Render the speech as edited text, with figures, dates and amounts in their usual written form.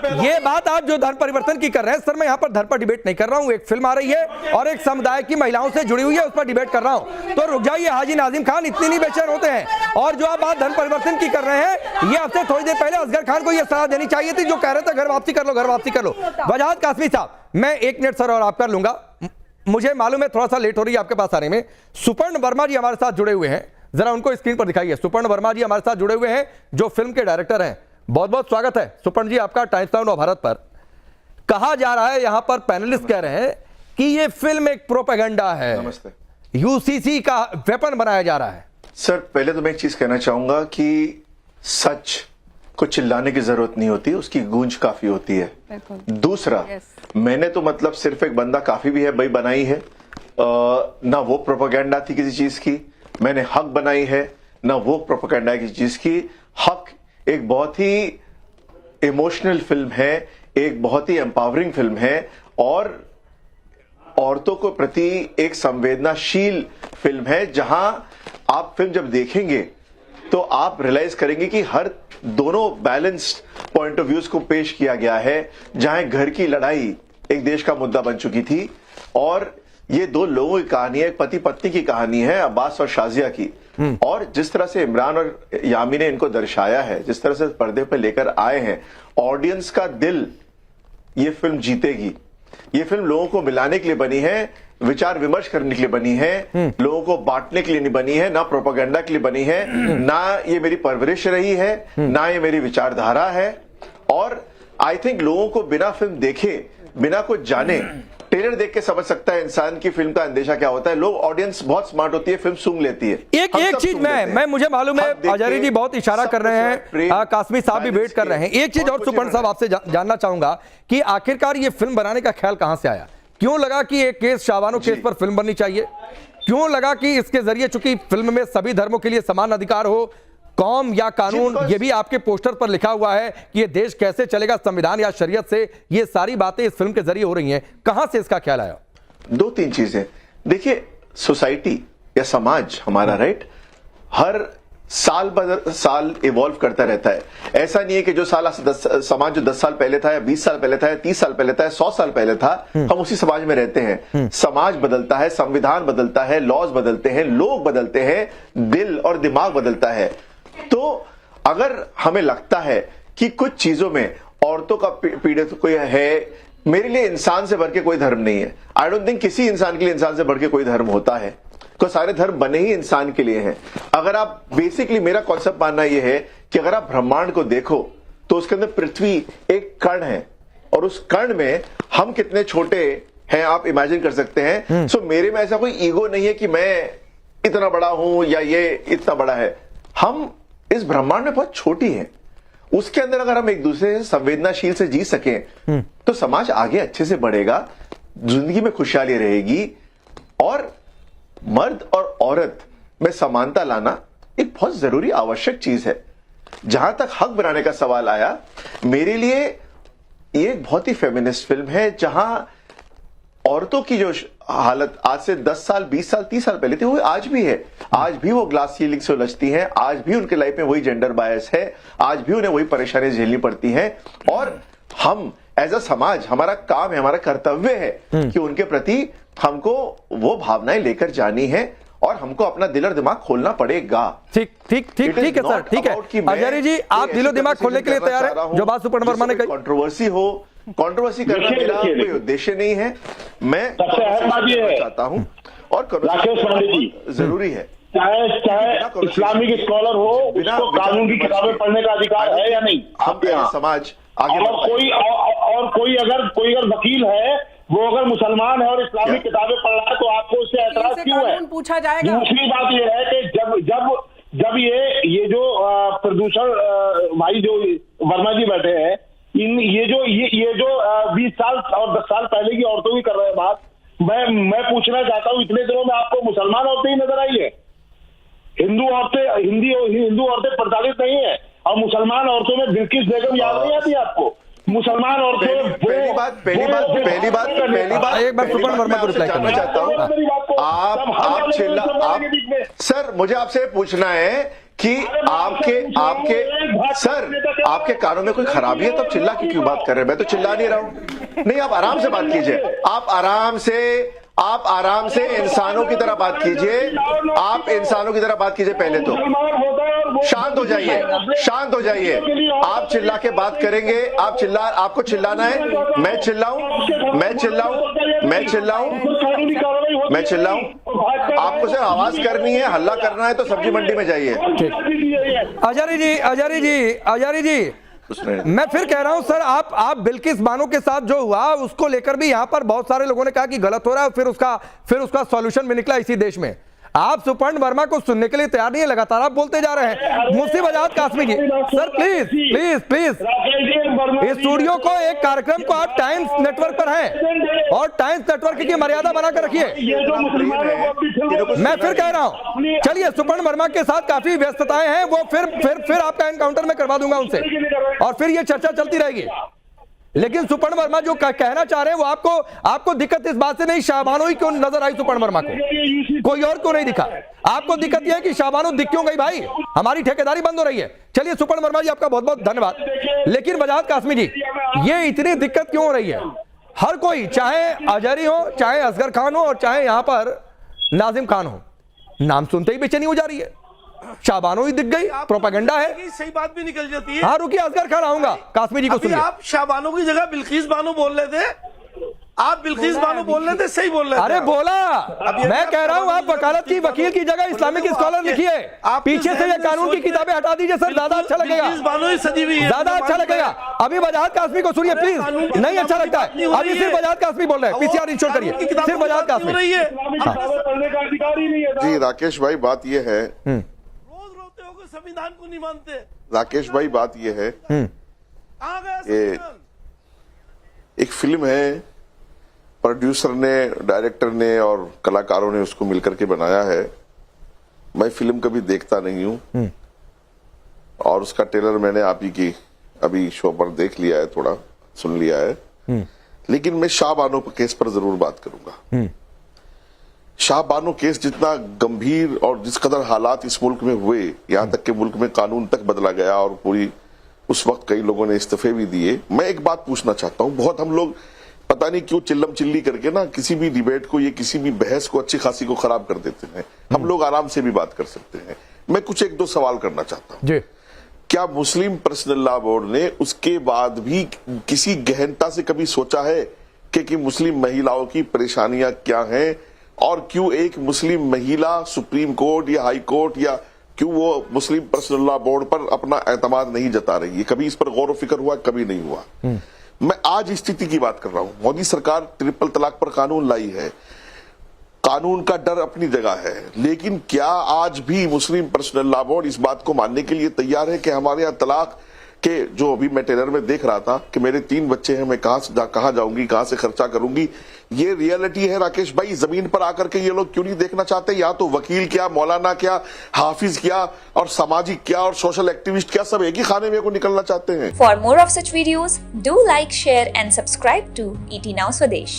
ये बात आप जो धर्म परिवर्तन की कर रहे हैं सर, मैं यहाँ पर धर्म पर डिबेट नहीं कर रहा हूँ। एक फिल्म आ रही है और एक समुदाय की महिलाओं से जुड़ी हुई है, उस पर डिबेट कर रहा हूँ। तो रुक जाइए हाजी नाजिम खान, इतनी नहीं बेचैन होते हैं। और जो आप बात धर्म परिवर्तन की कर रहे हैं, ये आपसे थोड़ी देर पहले असगर खान को ये सलाह देनी चाहिए थी जो कह रहे थे घर वापसी कर लो, घर वापसी कर लो। वजाहत कासमी साहब, मैं 1 मिनट सर और आप कर लूंगा। मुझे मालूम है थोड़ा सा लेट हो रही है आपके पास आने में। सुपर्ण वर्मा जी हमारे साथ जुड़े हुए हैं, जरा उनको स्क्रीन पर दिखाइए। सुपर्ण वर्मा जी हमारे साथ जुड़े हुए हैं जो फिल्म के डायरेक्टर हैं। बहुत बहुत स्वागत है सुपर्ण जी आपका टाइम्स नाउ नवभारत पर। कहा जा रहा है, यहां पर पैनलिस्ट कह रहे हैं कि ये फिल्म एक प्रोपेगेंडा है, यूसीसी का वेपन बनाया जा रहा है। सर पहले तो मैं एक चीज कहना चाहूंगा कि सच को चिल्लाने की जरूरत नहीं होती, उसकी गूंज काफी होती है। दूसरा, मैंने तो मतलब सिर्फ एक बंदा काफी भी है भाई बनाई है, ना वो प्रोपेगेंडा थी किसी चीज की। मैंने हक बनाई है, ना वो प्रोपेगेंडा किसी चीज की। हक एक बहुत ही इमोशनल फिल्म है, एक बहुत ही एम्पावरिंग फिल्म है और औरतों को प्रति एक संवेदनाशील फिल्म है, जहां आप फिल्म जब देखेंगे तो आप रियलाइज करेंगे कि हर दोनों बैलेंस्ड पॉइंट ऑफ व्यूज को पेश किया गया है। जहां घर की लड़ाई एक देश का मुद्दा बन चुकी थी और ये दो लोगों की कहानी है, एक पति पत्नी की कहानी है, अब्बास और शाजिया की। और जिस तरह से इमरान और यामी ने इनको दर्शाया है, जिस तरह से पर्दे पे लेकर आए हैं, ऑडियंस का दिल ये फिल्म जीतेगी। ये फिल्म लोगों को मिलाने के लिए बनी है, विचार विमर्श करने के लिए बनी है, लोगों को बांटने के लिए नहीं बनी है, ना प्रोपेगेंडा के लिए बनी है, ना ये मेरी परवरिश रही है, ना ये मेरी विचारधारा है। और आई थिंक लोगों को बिना फिल्म देखे, बिना कुछ जाने, ट्रेलर देख के समझ सकता है इंसान की फिल्म का अंदेशा क्या होता है। लोग, ऑडियंस बहुत स्मार्ट होती है, फिल्म सूंघ लेती है। एक चीज मैं मुझे मालूम है आजारी जी बहुत इशारा कर रहे हैं, कासमी साहब भी वेट कर रहे हैं। एक चीज और सुपर्ण साहब आपसे जानना चाहूंगा कि आखिरकार ये फिल्म बनाने का ख्याल कहां से आया? क्यों लगा कि एक केस शाबानो केस पर फिल्म बननी चाहिए? क्यों लगा कि इसके जरिए, चूंकि फिल्म में सभी धर्मों के लिए समान अधिकार हो, कौम या कानून, ये भी आपके पोस्टर पर लिखा हुआ है कि ये देश कैसे चलेगा संविधान या शरीयत से, ये सारी बातें इस फिल्म के जरिए हो रही हैं। कहां से इसका ख्याल आया? 2-3 चीजें देखिए, सोसाइटी या समाज हमारा, राइट, हर साल इवॉल्व करता रहता है। ऐसा नहीं है कि जो समाज जो 10 साल पहले था या 20 साल पहले था या 30 साल पहले था या 100 साल पहले था, हम उसी समाज में रहते हैं। समाज बदलता है, संविधान बदलता है, लॉज बदलते हैं, लोग बदलते हैं, दिल और दिमाग बदलता है। तो अगर हमें लगता है कि कुछ चीजों में औरतों का पीड़ित कोई है, मेरे लिए इंसान से बढ़ के कोई धर्म नहीं है। आई डोंट थिंक किसी इंसान के लिए इंसान से बढ़ के कोई धर्म होता है, तो सारे धर्म बने ही इंसान के लिए हैं। अगर आप बेसिकली, मेरा कॉन्सेप्ट मानना यह है कि अगर आप ब्रह्मांड को देखो तो उसके अंदर पृथ्वी एक कण है और उस कण में हम कितने छोटे हैं आप इमेजिन कर सकते हैं। सो मेरे में ऐसा कोई ईगो नहीं है कि मैं इतना बड़ा हूं या ये इतना बड़ा है। हम इस ब्रह्मांड में बहुत छोटी हैं। उसके अंदर अगर हम एक दूसरे से संवेदनाशील से जी सकें तो समाज आगे अच्छे से बढ़ेगा, जिंदगी में खुशहाली रहेगी। और मर्द और औरत में समानता लाना एक बहुत जरूरी आवश्यक चीज है। जहां तक हक बनाने का सवाल आया, मेरे लिए ये एक बहुत ही फेमिनिस्ट फिल्म है, जहां औरतों की जो हालत आज से 10 साल, 20 साल, 30 साल पहले थी, वो आज भी है। आज भी वो ग्लास सीलिंग से उलझती हैं, आज भी उनके लाइफ में वही जेंडर बायस है, आज भी उन्हें वही परेशानियां झेलनी पड़ती हैं। और हम एज अ समाज, हमारा काम है, हमारा कर्तव्य है कि उनके प्रति हमको वो भावनाएं लेकर जानी है और हमको अपना दिल और दिमाग खोलना पड़ेगा। ठीक है सर, ठीक है आचार्य जी, आप दिलो दिमाग खोलने के लिए तैयार है? जो बात सुपर्ण वर्मा ने कही, कंट्रोवर्सी करना मेरा कोई उद्देश्य नहीं है। मैं चाहता हूं और जरूरी है, चाहे इस्लामिक स्कॉलर हो, उसको कानून की किताबें पढ़ने का अधिकार है या नहीं? हम समाज आगे, और कोई अगर वकील है, वो अगर मुसलमान है और इस्लामिक किताबें पढ़ रहा है, तो आपको उससे ऐतराज क्यों है? पूछा जाएगा। दूसरी बात यह है कि जब ये जो प्रदूषण भाई जो वर्मा जी बैठे हैं, ये जो 20 साल और 10 साल पहले की औरतों की कर रहे हैं बात, मैं पूछना चाहता हूँ, इतने दिनों में आपको मुसलमान औरतें ही नजर आई है? हिंदू औरतें प्रताड़ित नहीं है? और मुसलमान औरतों में बिल्किस बेगम याद नहीं आती आपको? मुसलमान औरतें, पहली बात पहली बात एक बार सुपर्ण वर्मा को रिप्लाई जानना चाहता हूँ, आप चिल्ला, आप सर, मुझे आपसे पूछना है कि आपके कानों में कोई खराबी है, तब चिल्ला के क्यों बात कर रहे हैं? मैं तो चिल्ला नहीं रहा हूं। नहीं, आप आराम से बात कीजिए, आप आराम से इंसानों की तरह बात कीजिए, आप इंसानों की तरह बात कीजिए। पहले तो शांत हो जाइए, आप चिल्ला के बात करेंगे, आपको चिल्लाना है, मैं चिल्लाऊं, आपको सिर्फ आवाज करनी है, हल्ला करना है तो सब्जी मंडी में जाइए। आजारी जी, मैं फिर कह रहा हूं सर, आप बिल्किस बानो के साथ जो हुआ उसको लेकर भी यहां पर बहुत सारे लोगों ने कहा कि गलत हो रहा है, फिर उसका सॉल्यूशन भी निकला इसी देश में। आप सुपर्ण वर्मा को सुनने के लिए तैयार नहीं है, लगातार आप बोलते जा रहे हैं। मुफ्ती आजाद कासमी जी, सर प्लीज इस स्टूडियो को, एक कार्यक्रम को आप टाइम्स नेटवर्क पर हैं और टाइम्स नेटवर्क की मर्यादा बनाकर रखिए। मैं फिर कह रहा हूं, चलिए सुपर्ण वर्मा के साथ काफी व्यस्तताएं हैं, वो फिर आपका एनकाउंटर में करवा दूंगा उनसे और फिर ये चर्चा चलती रहेगी। लेकिन सुपर्ण वर्मा जो कहना चाह रहे हैं वो आपको दिक्कत इस बात से नहीं, शाहबानो ही क्यों नजर आई सुपर्ण वर्मा को, कोई और क्यों नहीं दिखा? आपको दिक्कत यह है कि शाहबानो दिख क्यों गई? भाई हमारी ठेकेदारी बंद हो रही है। चलिए सुपर्ण वर्मा जी, आपका बहुत बहुत धन्यवाद। लेकिन वजाहत कासमी जी, ये इतनी दिक्कत क्यों हो रही है? हर कोई, चाहे अजहरी हो, चाहे असगर खान हो और चाहे यहां पर नाजिम खान हो, नाम सुनते ही बेचैनी हो जा रही है। शाहबानो ही दिख गई, प्रोपेगेंडा है, सही बात भी निकल जाती है। हाँ रुकिए, असगर खान आऊंगा, कासमी जी को सुनिए। आप शाहबानो की जगह बिल्किस बानो बोल रहे थे, आप बिल्किस बानो बोल रहे थे, सही बोल रहे थे। अरे बोला, मैं कह रहा हूं आप वकालत की वकील की जगह इस्लामिक स्कॉलर लिखिए, पीछे से ये कानून की किताबें हटा दीजिए सर, ज्यादा अच्छा लगेगा, ज्यादा अच्छा लगेगा। अभी वजाहत कासमी को सुनिए प्लीज, नहीं अच्छा लगता है, अभी सिर्फ वजाहत कासमी बोल रहे हैं, पीसीआर इंश्योर करिए, सिर्फ वजाहत कासमी। जी राकेश भाई, बात ये है, संविधान को नहीं मानते राकेश भाई, बात ये है, एक फिल्म है, प्रोड्यूसर ने, डायरेक्टर ने और कलाकारों ने उसको मिलकर के बनाया है। मैं फिल्म कभी देखता नहीं हूं और उसका ट्रेलर मैंने आप ही की अभी शो पर देख लिया है, थोड़ा सुन लिया है। लेकिन मैं शाहबानो केस पर जरूर बात करूंगा। शाहबानो केस जितना गंभीर और जिस कदर हालात इस मुल्क में हुए, यहां तक कि मुल्क में कानून तक बदला गया और पूरी उस वक्त कई लोगों ने इस्तीफे भी दिए। मैं एक बात पूछना चाहता हूं, बहुत हम लोग पता नहीं क्यों चिल्लम चिल्ली करके ना किसी भी डिबेट को, ये किसी भी बहस को, अच्छी खासी को खराब कर देते हैं। हम लोग आराम से भी बात कर सकते हैं। मैं कुछ एक दो सवाल करना चाहता हूं। क्या मुस्लिम पर्सनल लॉ बोर्ड ने उसके बाद भी किसी गहनता से कभी सोचा है कि मुस्लिम महिलाओं की परेशानियां क्या हैं और क्यों एक मुस्लिम महिला सुप्रीम कोर्ट या हाई कोर्ट या क्यों वो मुस्लिम पर्सनल लॉ बोर्ड पर अपना एतमाद नहीं जता रही है? कभी इस पर गौर व फिक्र हुआ? कभी नहीं हुआ। मैं आज स्थिति की बात कर रहा हूं। मोदी सरकार ट्रिपल तलाक पर कानून लाई है, कानून का डर अपनी जगह है, लेकिन क्या आज भी मुस्लिम पर्सनल लॉ बोर्ड इस बात को मानने के लिए तैयार है कि हमारे यहाँ तलाक के, जो अभी मैं ट्रेलर में देख रहा था कि मेरे 3 बच्चे हैं, मैं कहां जाऊंगी, कहां से खर्चा करूंगी, ये रियलिटी है राकेश भाई। जमीन पर आकर के ये लोग क्यों नहीं देखना चाहते? या तो वकील क्या, मौलाना क्या, हाफिज क्या और सामाजिक क्या और सोशल एक्टिविस्ट क्या, सब एक ही खाने में को निकलना चाहते हैं। For more of such videos do like, share and subscribe to ET Now Swadesh।